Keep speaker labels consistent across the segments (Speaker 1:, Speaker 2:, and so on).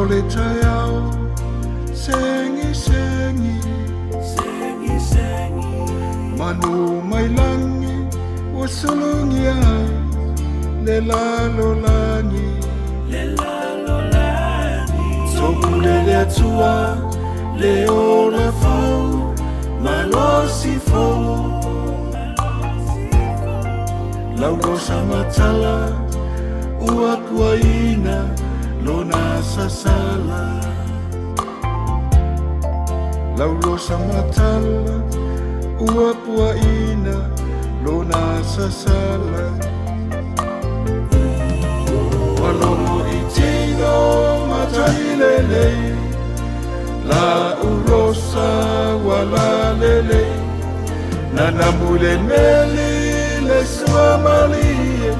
Speaker 1: le Tuaiau, sengi sengi,
Speaker 2: sengi sengi,
Speaker 1: manu mai langi, o sulungi ai, le lalolani,
Speaker 2: le lalolani,
Speaker 1: soku le atua, le ola fau, malosi fau, lau Rosa matala, ua kuaina, lona sasala. Lau Rosa matala, ua kuaina, lona sasala. Walomo itino matahilele, la Rosa wala lele, nanamule meli le suamalie,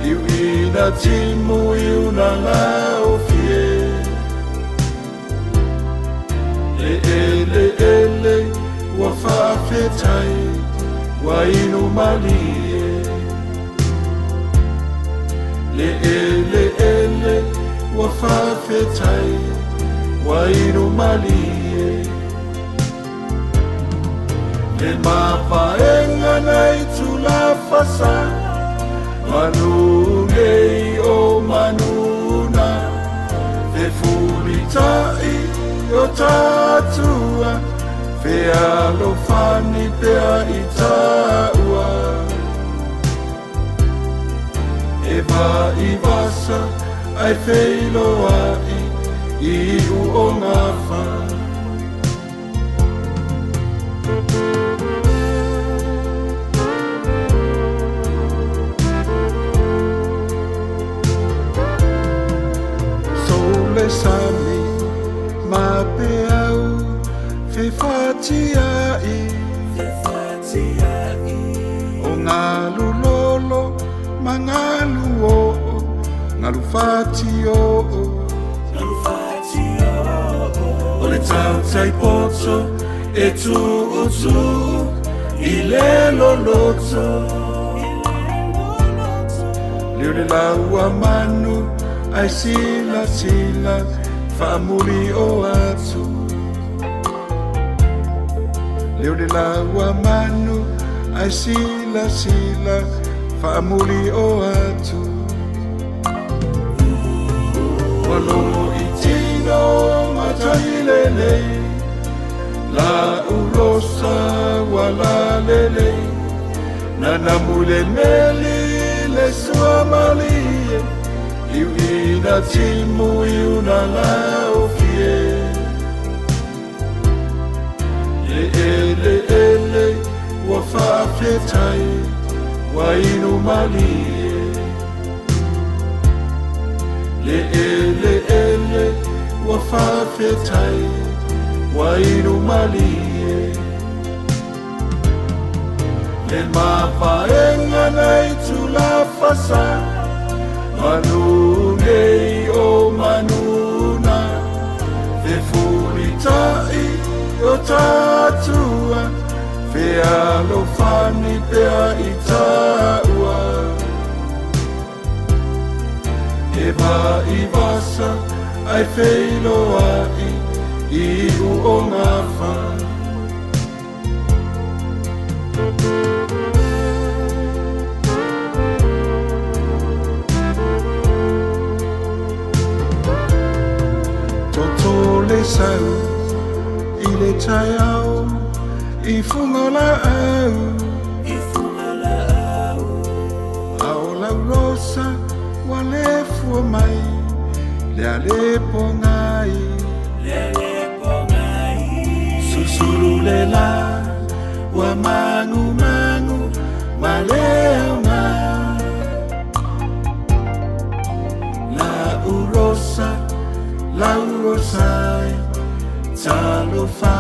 Speaker 1: iu ina timu iu na laofie. Le ele wa faafetai wa inu malie. Le ele wa faafetai wa inu malie. Le mapaenga nai tula fasa, manungei o manuna, te fulitai o tatua, fe alofani pea i taua. Eva i vasa, ai feilo ai, i u o ngafa. Sole sami, ma peau, fe fatiai, o ngalu lolo, ma ngalu o, ngalu fatio, o le tau tai poto, e tu o tu, i le loloto, leo le laua manu, ai sila sila, famuli o atu. Leo le laua manu, ai sila sila, famuli o atu. Walomo itino matahilele, la Rosa wala lele, nanamule meli le suamalie, iu ina timu iu na laofie. Le ele wa faafetai wa inu malie. Le ele wa faafetai wa inu malie. Le mapaenga nai tula fasa, manungei o manuna, te fulitai o tatua, fe alofani pea i taua. Eva i vasa, ai feilo ai, i u o ngafa. Le sau, i le Tuaiau, i fungola au, ao lau Rosa, wa le fua mai, le ale pongai, susuru le la, wa mangu mangu, ma leo nga. La Rosa, la Rosa, Talofa,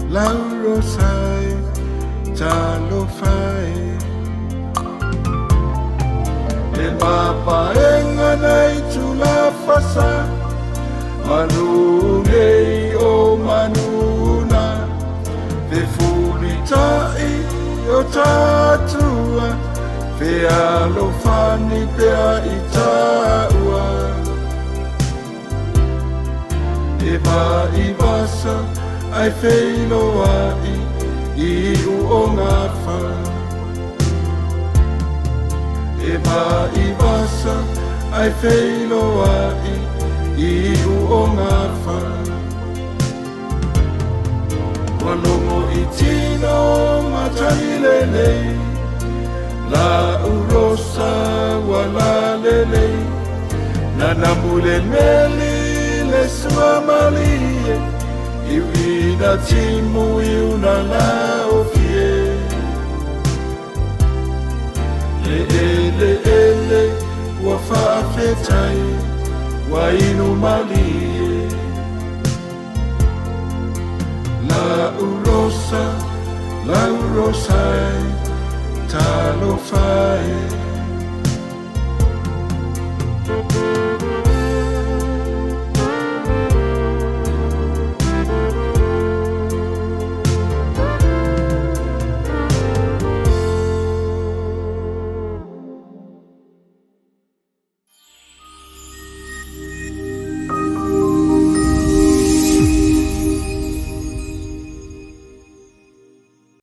Speaker 1: la Rosa, Talofa. Le mapaenga nai tula fasa, manungei o manuna, te fulitai o tatua, fe Pea lofani pea itaua Eva ivasa ai feilo ai I uongafa Eva ivasa ai feilo ai I uongafa Walongo itino matanilele La Rosa wala lele Na namule meli le suamalie Iwina timu iuna la ofie Le ele wafafetai Wa inu malie La Rosa Talofa